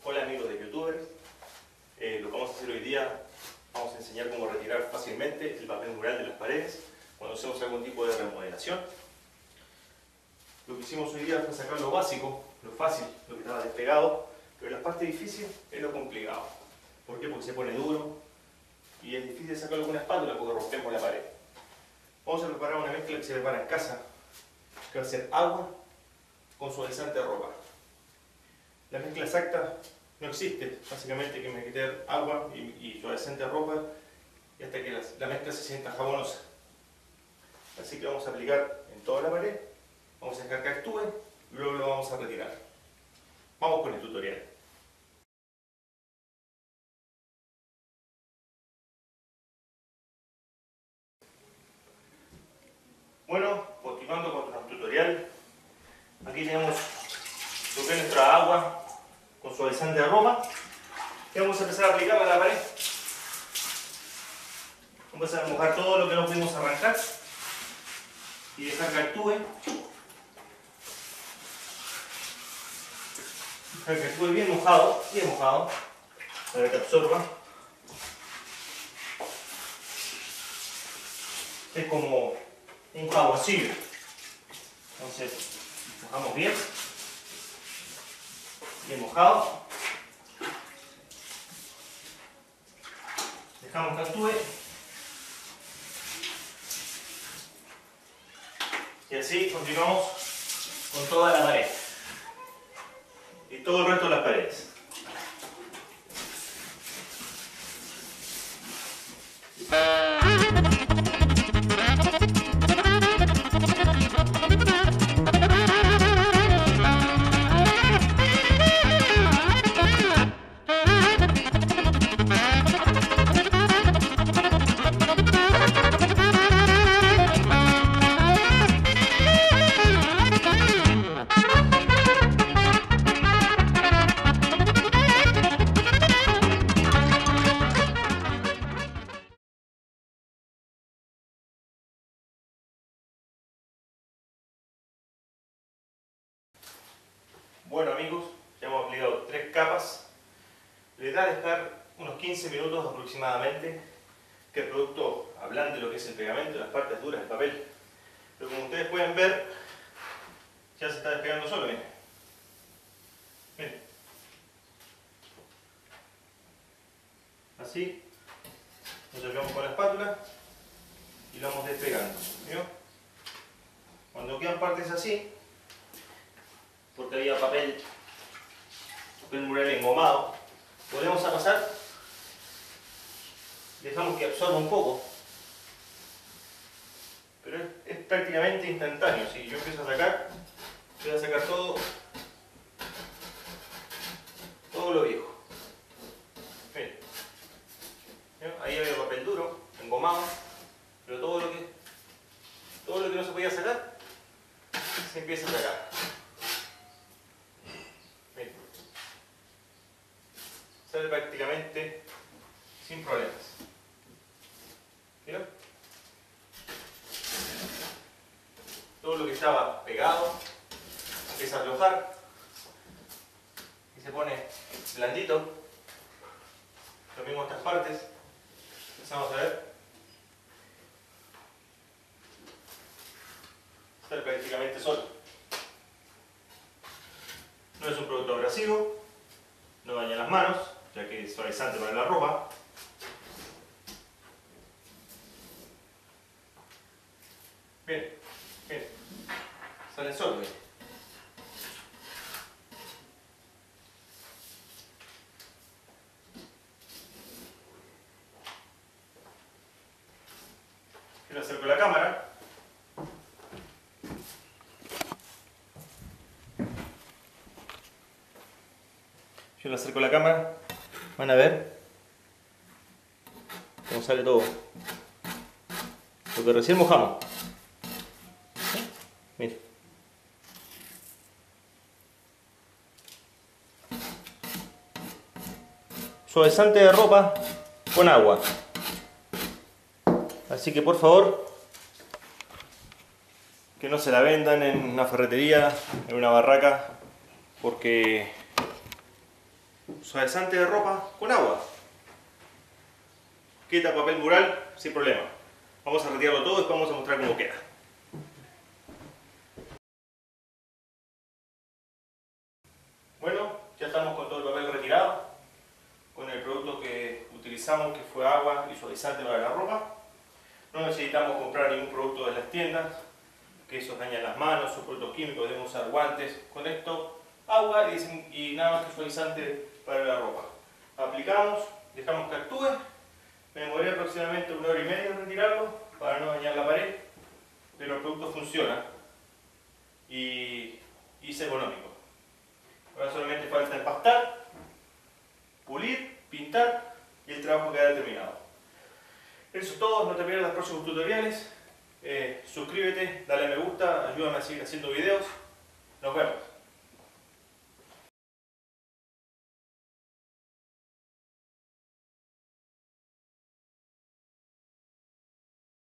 Hola amigos de YouTubers, lo que vamos a hacer hoy día, vamos a enseñar cómo retirar fácilmente el papel mural de las paredes cuando hacemos algún tipo de remodelación. Lo que hicimos hoy día fue sacar lo básico, lo fácil, lo que estaba despegado, pero la parte difícil es lo complicado. ¿Por qué? Porque se pone duro y es difícil sacarlo con una espátula porque rompemos la pared. Vamos a preparar una mezcla que se prepara en casa, que va a ser agua con suavizante de ropa. La mezcla exacta no existe, básicamente hay que meter agua y suavizante de ropa y hasta que la mezcla se sienta jabonosa. Así que vamos a aplicar en toda la pared, vamos a dejar que actúe y luego lo vamos a retirar. Vamos con el tutorial. Bueno, continuando con nuestro tutorial, aquí tenemos lo que es nuestra agua con suavizante de ropa y vamos a empezar a aplicarla a la pared. Vamos a empezar a mojar todo lo que no pudimos arrancar y dejar que actúe. Dejar que actúe bien mojado, para que absorba. Es como un jaboncillo. Entonces, mojamos bien mojado. Dejamos que actúe. Y así continuamos con toda la pared. Y todo el resto de las paredes. Bueno amigos, ya hemos aplicado 3 capas. Le da a dejar unos 15 minutos aproximadamente que el producto ablande lo que es el pegamento, las partes duras del papel. Pero como ustedes pueden ver, ya se está despegando solo, miren. Miren. Así, nos acercamos con la espátula y lo vamos despegando. ¿Vio? Cuando quedan partes así, porque había papel mural engomado, volvemos a pasar, dejamos que absorba un poco, pero es prácticamente instantáneo. Si yo empiezo a sacar, voy a sacar todo lo viejo. Miren. Ahí había papel duro, engomado, pero todo lo que no se podía sacar, se empieza a sacar. Sale prácticamente sin problemas. ¿Vieron? Todo lo que estaba pegado empieza a aflojar y se pone blandito. Lo mismo estas partes. Empezamos a ver. Sale prácticamente solo. No es un producto abrasivo, no daña las manos, ya que es suavizante para la ropa. Bien, bien, sale solo. Bien. Yo le acerco la cámara. Yo le acerco la cámara. Van a ver cómo sale todo. Lo que recién mojamos. Miren. Suavizante de ropa con agua. Así que por favor, que no se la vendan en una ferretería, en una barraca, porque suavizante de ropa con agua. Quita papel mural sin problema. Vamos a retirarlo todo y después vamos a mostrar cómo queda. Bueno, ya estamos con todo el papel retirado, con el producto que utilizamos, que fue agua y suavizante para la ropa. No necesitamos comprar ningún producto de las tiendas, que eso daña las manos, son productos químicos, debemos usar guantes. Con esto, agua y nada más que suavizante para la ropa. Aplicamos, dejamos que actúe. Me demoré aproximadamente 1 hora y media en retirarlo para no dañar la pared, pero el producto funciona y es económico. Ahora solamente falta empastar, pulir, pintar y el trabajo queda terminado. Eso es todo, no te pierdas los próximos tutoriales. Suscríbete, dale a me gusta, ayúdame a seguir haciendo videos. Nos vemos.